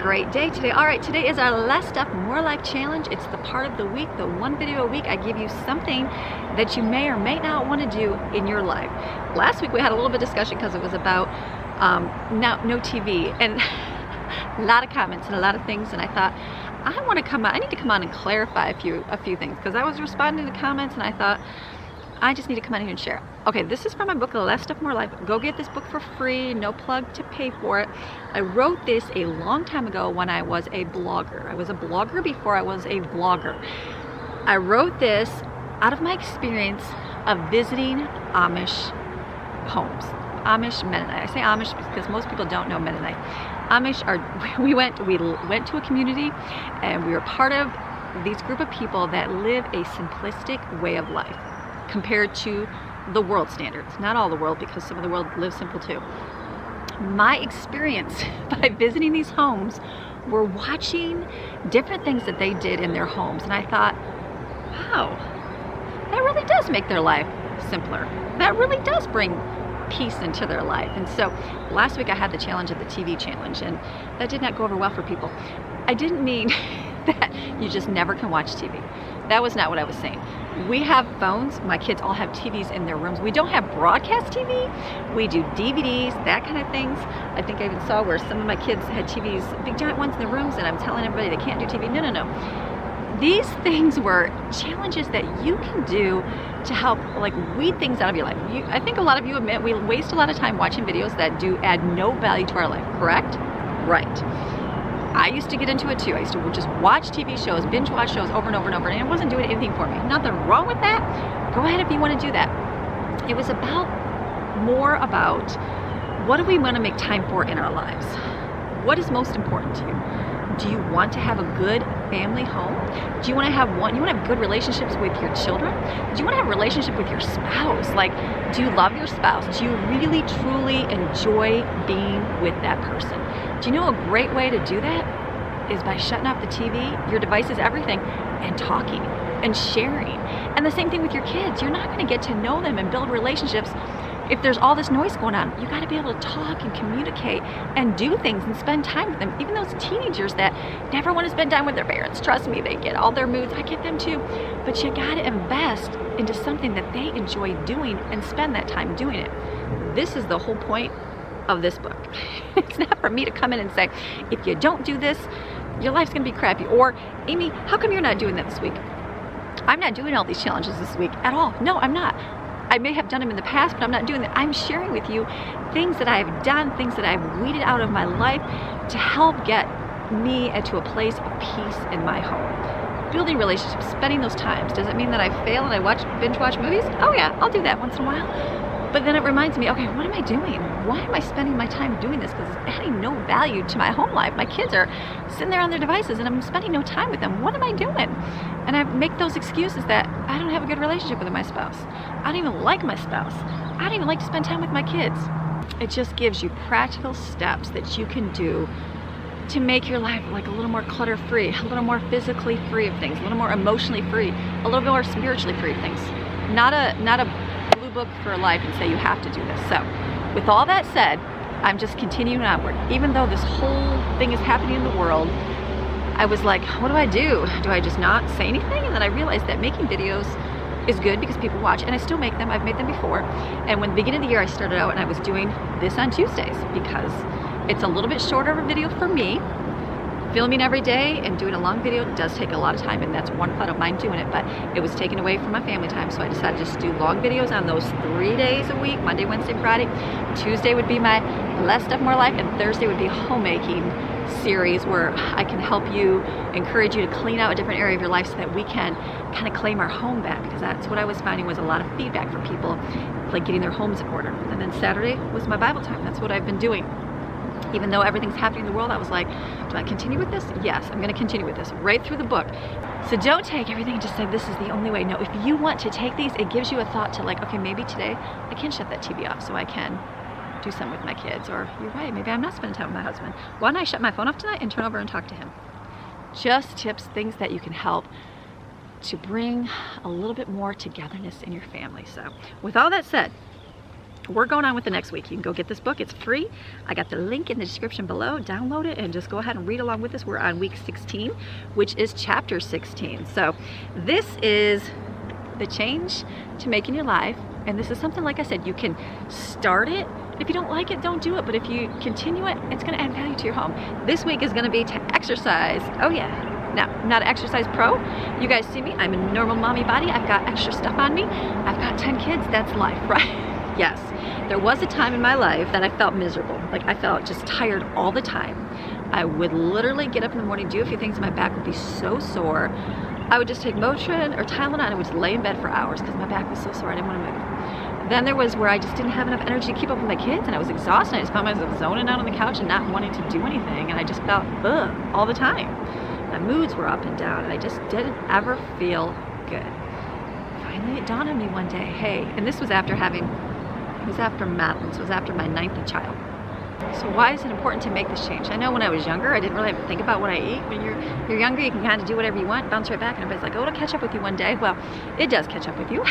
great day today. All right, today is our Less Stuff, More Life challenge. It's the part of the week, the one video a week. I give you something that you may or may not want to do in your life. Last week we had a little bit of discussion because it was about no TV and a lot of comments and a lot of things, and I thought I need to come on and clarify a few things because I was responding to comments and I thought I just need to come on here and share. Okay, this is from my book, Less Stuff, More Life. Go get this book for free, no plug to pay for it. I wrote this a long time ago when I was a blogger. I was a blogger before I was a vlogger. I wrote this out of my experience of visiting Amish homes. Amish Mennonite. I say Amish because most people don't know Mennonite. Amish are, we went to a community and we were part of these group of people that live a simplistic way of life compared to the world standards. Not all the world, because some of the world lives simple too. My experience by visiting these homes were watching different things that they did in their homes, and I thought, wow, that really does make their life simpler. That really does bring peace into their life. And so last week I had the challenge of the TV challenge, and that did not go over well for people. I didn't mean that you just never can watch TV. That was not what I was saying. We have phones. My kids all have TVs in their rooms. We don't have broadcast TV. We do DVDs, that kind of things. I think I even saw where some of my kids had TVs, big giant ones in their rooms, and I'm telling everybody they can't do TV. No. These things were challenges that you can do to help like weed things out of your life. I think a lot of you admit we waste a lot of time watching videos that do add no value to our life, correct? Right. I used to get into it too. I used to just watch TV shows, binge watch shows over and over and over, and it wasn't doing anything for me. Nothing wrong with that. Go ahead if you want to do that. It was more about what do we want to make time for in our lives? What is most important to you? Do you want to have a good family home? Do you want to have good relationships with your children? Do you want to have a relationship with your spouse? Like, do you love your spouse? Do you really truly enjoy being with that person? Do you know a great way to do that is by shutting off the TV, your devices, everything, and talking and sharing. And the same thing with your kids. You're not going to get to know them and build relationships if there's all this noise going on. You got to be able to talk and communicate and do things and spend time with them. Even those teenagers that never want to spend time with their parents, trust me, they get all their moods. I get them too. But you got to invest into something that they enjoy doing and spend that time doing it. This is the whole point of this book. It's not for me to come in and say, if you don't do this, your life's going to be crappy. Or, Amy, how come you're not doing that this week? I'm not doing all these challenges this week at all. No, I'm not. I may have done them in the past, but I'm not doing that. I'm sharing with you things that I've done, things that I've weeded out of my life to help get me to a place of peace in my home. Building relationships, spending those times. Does it mean that I fail and I binge watch movies? Oh yeah, I'll do that once in a while. But then it reminds me, okay, what am I doing? Why am I spending my time doing this? Because it's adding no value to my home life. My kids are sitting there on their devices and I'm spending no time with them. What am I doing? And I make those excuses that I don't have a good relationship with my spouse. I don't even like my spouse. I don't even like to spend time with my kids. It just gives you practical steps that you can do to make your life like a little more clutter-free, a little more physically free of things, a little more emotionally free, a little bit more spiritually free of things. Not a book for life and say you have to do this. So with all that said, I'm just continuing onward. Even though this whole thing is happening in the world, I was like, what do I do? Do I just not say anything? And then I realized that making videos is good because people watch, and I still make them. I've made them before. And when the beginning of the year I started out and I was doing this on Tuesdays because it's a little bit shorter of a video for me. Filming every day and doing a long video does take a lot of time, and that's one thought of mine doing it, but it was taken away from my family time, so I decided to just do long videos on those 3 days a week, Monday, Wednesday, Friday. Tuesday would be my Less Stuff, More Life, and Thursday would be homemaking series where I can help you, encourage you to clean out a different area of your life so that we can kind of claim our home back, because that's what I was finding was a lot of feedback from people, like getting their homes in order. And then Saturday was my Bible time. That's what I've been doing. Even though everything's happening in the world, I was like, do I continue with this? Yes, I'm going to continue with this right through the book. So don't take everything and just say, this is the only way. No, if you want to take these, it gives you a thought to like, okay, maybe today I can shut that TV off so I can do something with my kids. Or you're right, maybe I'm not spending time with my husband. Why don't I shut my phone off tonight and turn over and talk to him? Just tips, things that you can help to bring a little bit more togetherness in your family. So with all that said, we're going on with the next week. You can go get this book. It's free. I got the link in the description below. Download it and just go ahead and read along with us. We're on week 16, which is chapter 16. So this is the change to make in your life. And this is something, like I said, you can start it. If you don't like it, don't do it. But if you continue it, it's going to add value to your home. This week is going to be to exercise. Oh yeah. Now, I'm not an exercise pro. You guys see me. I'm a normal mommy body. I've got extra stuff on me. I've got 10 kids. That's life, right? Yes, there was a time in my life that I felt miserable. Like I felt just tired all the time. I would literally get up in the morning, do a few things, and my back would be so sore. I would just take Motrin or Tylenol and I would just lay in bed for hours because my back was so sore I didn't want to move. Then there was where I just didn't have enough energy to keep up with my kids and I was exhausted. I just found myself zoning out on the couch and not wanting to do anything, and I just felt ugh all the time. My moods were up and down and I just didn't ever feel good. Finally it dawned on me one day, hey, and this was after it was after Madeline, so it was after my 9th child. So why is it important to make this change? I know when I was younger, I didn't really have to think about what I eat. When you're younger, you can kind of do whatever you want, bounce right back, and everybody's like, oh, it'll catch up with you one day. Well, it does catch up with you.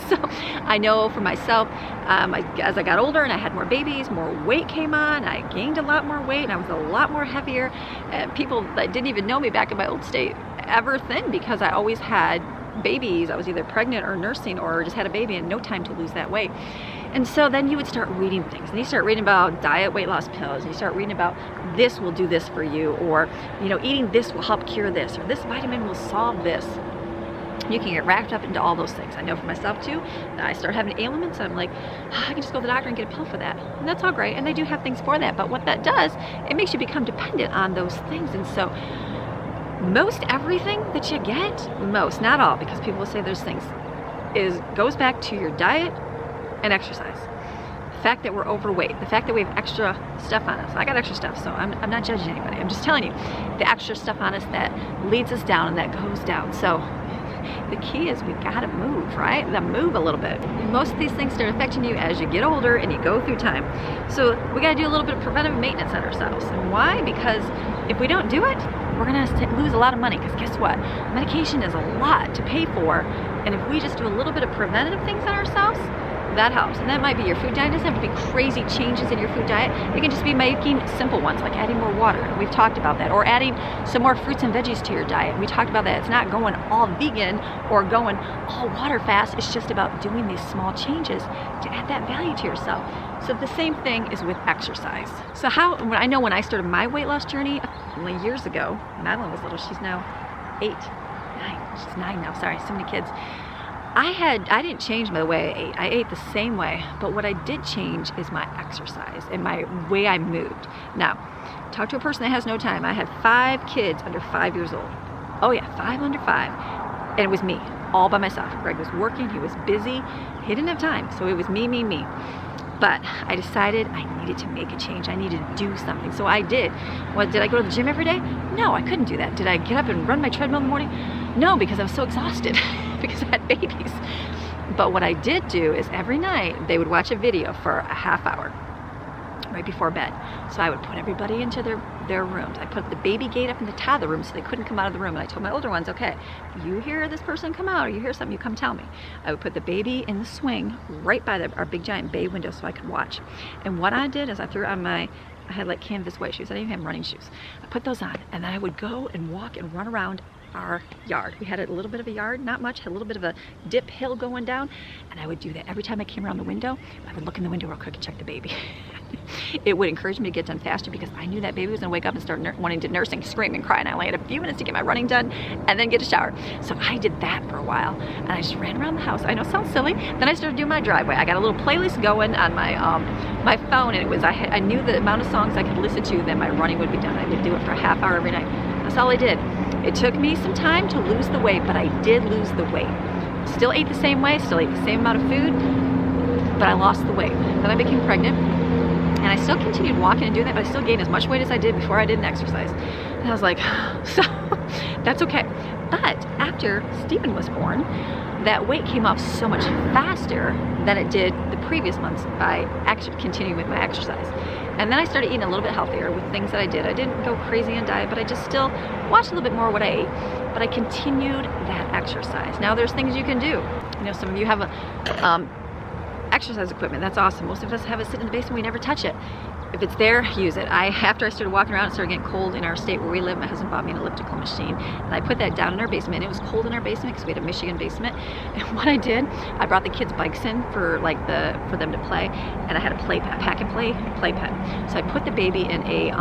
So I know for myself, as I got older and I had more babies, more weight came on, I gained a lot more weight, and I was a lot more heavier. People that didn't even know me back in my old state ever thin because I always had babies. I was either pregnant or nursing or just had a baby and no time to lose that weight. And so then you would start reading things, and you start reading about diet weight loss pills, and you start reading about this will do this for you, or eating this will help cure this, or this vitamin will solve this. You can get wrapped up into all those things. I know for myself too, that I start having ailments, and I'm like, I can just go to the doctor and get a pill for that. And that's all great, and they do have things for that, but what that does, it makes you become dependent on those things. And so most everything that you get, not all, because people will say there's things, goes back to your diet and exercise. The fact that we're overweight, the fact that we have extra stuff on us. I got extra stuff, so I'm not judging anybody. I'm just telling you the extra stuff on us that leads us down and that goes down. So the key is we gotta move, right? Move a little bit. And most of these things start affecting you as you get older and you go through time. So we gotta do a little bit of preventive maintenance on ourselves. And why? Because if we don't do it, we're gonna lose a lot of money, because guess what? Medication is a lot to pay for, and if we just do a little bit of preventative things on ourselves, that helps. And that might be your food diet. It doesn't have to be crazy changes in your food diet. It can just be making simple ones, like adding more water. We've talked about that. Or adding some more fruits and veggies to your diet. We talked about that. It's not going all vegan or going all water fast. It's just about doing these small changes to add that value to yourself. So the same thing is with exercise. So I know when I started my weight loss journey years ago, Madeline was little, she's now 8, 9, she's 9 now, sorry, so many kids. I didn't change the way I ate. I ate the same way, but what I did change is my exercise and my way I moved. Now, talk to a person that has no time. I had 5 kids under 5 years old. Oh yeah, 5 under 5. And it was me, all by myself. Greg was working, he was busy, he didn't have time, so it was me. But I decided I needed to make a change. I needed to do something. So I did. Well, did I go to the gym every day? No, I couldn't do that. Did I get up and run my treadmill in the morning? No, because I was so exhausted because I had babies. But what I did do is every night they would watch a video for a half hour right before bed. So I would put everybody into their rooms. I put the baby gate up in the toddler room so they couldn't come out of the room. And I told my older ones, okay, you hear this person come out or you hear something, you come tell me. I would put the baby in the swing right by our big giant bay window so I could watch. And what I did is I threw on I had like canvas white shoes. I didn't even have running shoes. I put those on and then I would go and walk and run around our yard. We had a little bit of a yard, not much, had a little bit of a dip hill going down, and I would do that. Every time I came around the window, I would look in the window real quick and check the baby. It would encourage me to get done faster because I knew that baby was gonna wake up and start wanting to nursing, scream and cry, and I only had a few minutes to get my running done and then get a shower. So I did that for a while, and I just ran around the house. I know it sounds silly. Then I started doing my driveway. I got a little playlist going on my my phone, and it was I knew the amount of songs I could listen to, then my running would be done. I would do it for a half hour every night. That's all I did. It took me some time to lose the weight, but I did lose the weight. Still ate the same way, still ate the same amount of food, but I lost the weight. Then I became pregnant, and I still continued walking and doing that, but I still gained as much weight as I did before I didn't exercise. And I was like, so that's okay. But after Stephen was born, that weight came off so much faster than it did the previous months by actually continuing with my exercise. And then I started eating a little bit healthier with things that I did. I didn't go crazy on diet, but I just still watched a little bit more what I ate. But I continued that exercise. Now there's things you can do. You know, some of you have exercise equipment, that's awesome. Most of us have it sit in the basement, we never touch it. If it's there, use it. After I started walking around, it started getting cold in our state where we live. My husband bought me an elliptical machine, and I put that down in our basement. And it was cold in our basement because we had a Michigan basement. And what I did, I brought the kids' bikes in for them to play, and I had a pack and play playpen. So I put the baby in a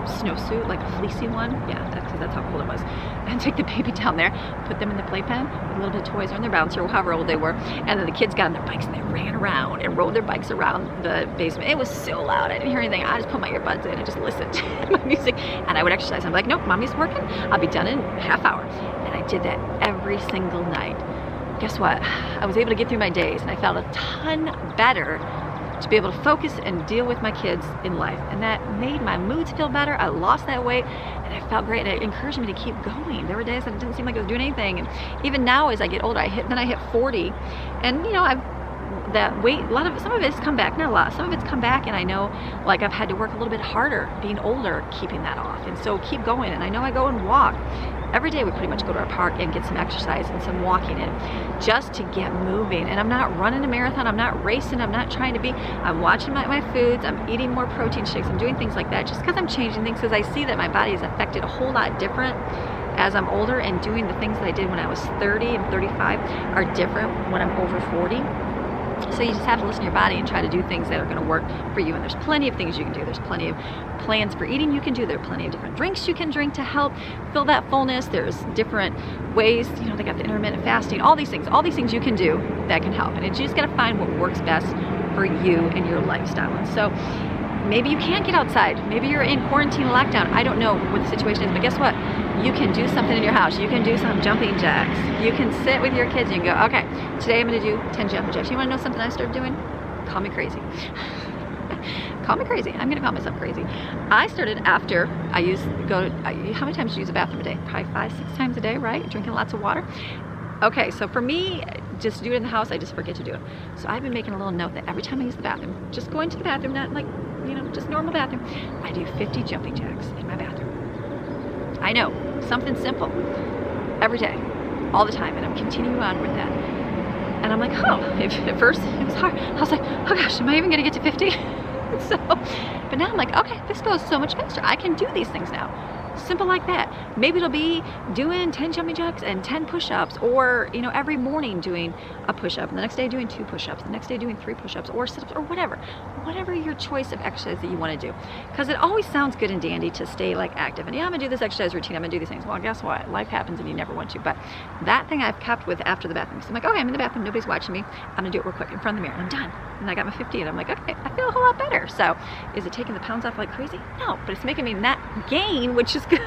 snowsuit, like a fleecy one. Yeah, that's how cold it was. And take the baby down there, put them in the playpen with a little bit of toys on their bouncer, or however old they were. And then the kids got on their bikes and they ran around and rode their bikes around the basement. It was so loud, I didn't hear anything. I just put my earbuds in and just listened to my music, and I would exercise. I'm like, nope, mommy's working, I'll be done in a half hour. And I did that every single night. Guess what? I was able to get through my days, and I felt a ton better to be able to focus and deal with my kids in life. And that made my moods feel better. I lost that weight, and I felt great, and it encouraged me to keep going. There were days that it didn't seem like I was doing anything, and even now as I get older, I hit 40, and you know, that weight, some of it's come back, not a lot, some of it's come back, and I know like I've had to work a little bit harder being older, keeping that off. And so keep going. And I know I go and walk every day. We pretty much go to our park and get some exercise and some walking in, just to get moving. And I'm not running a marathon, I'm not racing, I'm not trying to be, I'm watching my foods, I'm eating more protein shakes, I'm doing things like that, just because I'm changing things, because I see that my body is affected a whole lot different as I'm older, and doing the things that I did when I was 30 and 35 are different when I'm over 40. So you just have to listen to your body and try to do things that are going to work for you. And there's plenty of things you can do. There's plenty of plans for eating you can do. There are plenty of different drinks you can drink to help fill that fullness. There's different ways, you know, they got the intermittent fasting, all these things you can do that can help. And you just got to find what works best for you and your lifestyle. And so maybe you can't get outside. Maybe you're in quarantine lockdown. I don't know what the situation is, but guess what? You can do something in your house. You can do some jumping jacks. You can sit with your kids and you can go, okay, today I'm going to do 10 jumping jacks. You want to know something I started doing? Call me crazy. Call me crazy. I'm going to call myself crazy. I started after how many times do you use the bathroom a day? Probably 5-6 times a day, right? Drinking lots of water. Okay, so for me, just do it in the house, I just forget to do it. So I've been making a little note that every time I use the bathroom, just going to the bathroom, not like, you know, just normal bathroom, I do 50 jumping jacks in my bathroom. I know, something simple, every day, all the time, and I'm continuing on with that. And I'm like, oh, at first it was hard. I was like, oh gosh, am I even gonna get to 50? So, but now I'm like, okay, this goes so much faster. I can do these things now. Simple like that. Maybe it'll be doing 10 jumping jacks and 10 push-ups, or you know, every morning doing a push-up, and the next day doing 2 push-ups, the next day doing 3 push-ups, or sit-ups, or whatever your choice of exercise that you want to do. Because it always sounds good and dandy to stay like active, and yeah, I'm gonna do this exercise routine, I'm gonna do these things. Well, guess what? Life happens and you never want to. But that thing I've kept with after the bathroom. So I'm like, okay, I'm in the bathroom, nobody's watching me, I'm gonna do it real quick in front of the mirror, and I'm done. And I got my 50, and I'm like, okay, I feel a whole lot better. So is it taking the pounds off like crazy? No, but it's making me not gain, which is good.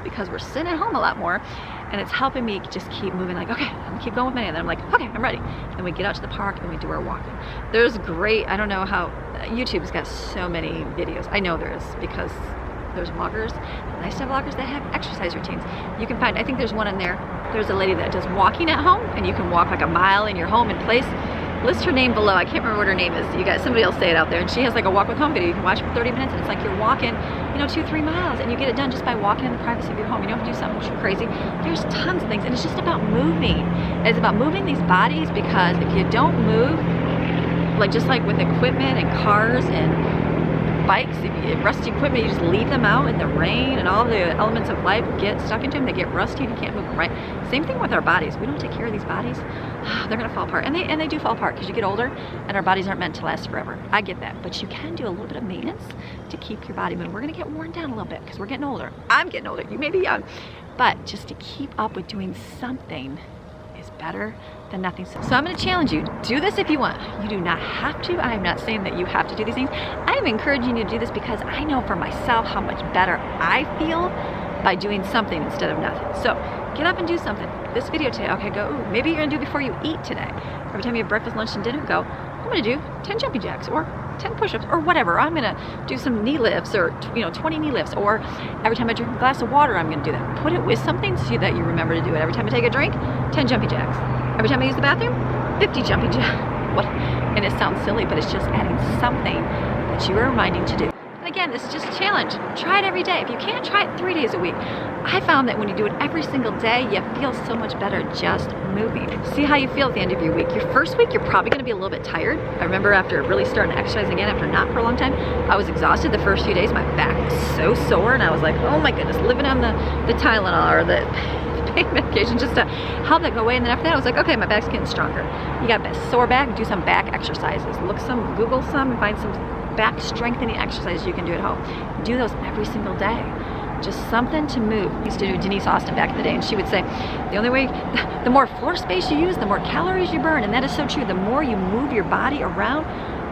Because we're sitting at home a lot more, and it's helping me just keep moving, like, okay, I'm gonna keep going with my day. And then I'm like, okay, I'm ready. And we get out to the park and we do our walking. There's great, I don't know how, YouTube's got so many videos. I know there is, because there's vloggers, lifestyle vloggers that have exercise routines. You can find, I think there's one in there. There's a lady that does walking at home, and you can walk like a mile in your home in place. List her name below. I can't remember what her name is. You guys, somebody else say it out there. And she has like a walk with home video. You can watch for 30 minutes, and it's like you're walking, you know, 2-3 miles, and you get it done just by walking in the privacy of your home. You don't have to do something too crazy. There's tons of things, and it's just about moving. It's about moving these bodies, because if you don't move, like just like with equipment and cars and bikes, if you rusty equipment, you just leave them out in the rain, and all the elements of life get stuck into them. They get rusty and you can't move them, right? Same thing with our bodies. We don't take care of these bodies, they're gonna fall apart. And they do fall apart because you get older and our bodies aren't meant to last forever. I get that, but you can do a little bit of maintenance to keep your body moving. We're gonna get worn down a little bit because we're getting older. I'm getting older, you may be young, but just to keep up with doing something is better than nothing. So I'm going to challenge you, do this if you want. You do not have to. I'm not saying that you have to do these things. I'm encouraging you to do this because I know for myself how much better I feel by doing something instead of nothing. So get up and do something. This video today, okay, go, ooh, maybe you're going to do before you eat today. Every time you have breakfast, lunch, and dinner, go, I'm going to do 10 jumping jacks, or 10 push-ups, or whatever. I'm gonna do some knee lifts, or 20 knee lifts, or every time I drink a glass of water, I'm gonna do that. Put it with something so that you remember to do it. Every time I take a drink, 10 jumping jacks. Every time I use the bathroom, 50 jumping jacks. What? And it sounds silly, but it's just adding something that you are reminding to do. And again, this is just a challenge. Try it every day. If you can't, try it 3 days a week. I found that when you do it every single day, you feel so much better just moving. See how you feel at the end of your week. Your first week, you're probably gonna be a little bit tired. I remember after really starting to exercise again, after not for a long time, I was exhausted the first few days. My back was so sore, and I was like, oh my goodness, living on the Tylenol or the pain medication just to help that go away. And then after that, I was like, okay, my back's getting stronger. You got a sore back, do some back exercises. Google some and find some back strengthening exercises you can do at home. Do those every single day. Just something to move. I used to do Denise Austin back in the day, and she would say, the only way, the more floor space you use, the more calories you burn. And that is so true. The more you move your body around,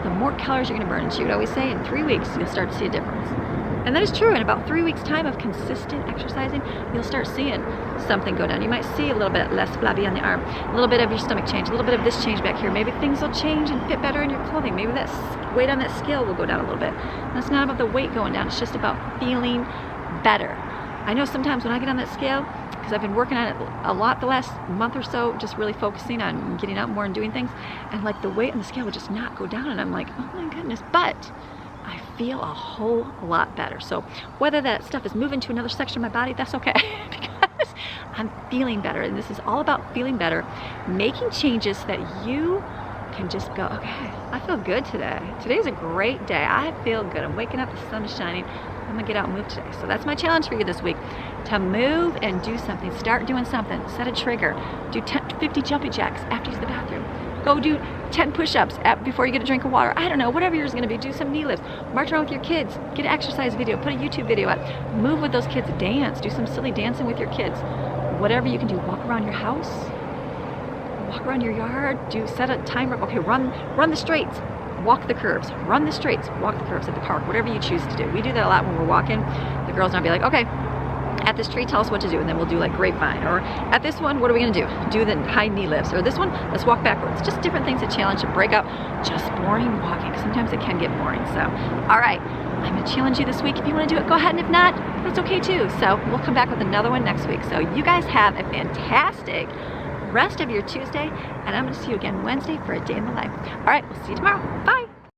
the more calories you're gonna burn. And she would always say, in 3 weeks, you'll start to see a difference. And that is true. In about 3 weeks time of consistent exercising, you'll start seeing something go down. You might see a little bit less flabby on the arm, a little bit of your stomach change, a little bit of this change back here. Maybe things will change and fit better in your clothing. Maybe that weight on that scale will go down a little bit. And it's not about the weight going down. It's just about feeling better. I know sometimes when I get on that scale, because I've been working on it a lot the last month or so, just really focusing on getting out more and doing things, and like the weight on the scale would just not go down, and I'm like, oh my goodness, but I feel a whole lot better. So whether that stuff is moving to another section of my body, that's okay, because I'm feeling better. And this is all about feeling better, making changes that you can just go, okay, I feel good today. Today's a great day. I feel good. I'm waking up, the sun is shining. I'm gonna get out and move today. So that's my challenge for you this week, to move and do something. Start doing something. Set a trigger. Do 10 to 50 jumping jacks after you use the bathroom. Go do 10 push-ups before you get a drink of water. I don't know, whatever yours is gonna be. Do some knee lifts. March around with your kids. Get an exercise video. Put a YouTube video up. Move with those kids. Dance. Do some silly dancing with your kids. Whatever you can do. Walk around your house. Walk around your yard. Set a timer. Okay, run the straights. Walk the curves. Run the straights. Walk the curves at the park. Whatever you choose to do. We do that a lot when we're walking. The girls and I'll be like, okay, at this tree, tell us what to do, and then we'll do like grapevine. Or at this one, what are we gonna do? Do the high knee lifts. Or this one, let's walk backwards. Just different things to challenge, to break up just boring walking, because sometimes it can get boring. So, all right, I'm gonna challenge you this week. If you wanna do it, go ahead, and if not, that's okay too. So we'll come back with another one next week. So you guys have a fantastic rest of your Tuesday, and I'm gonna see you again Wednesday for a day in the life. All right, we'll see you tomorrow. Bye.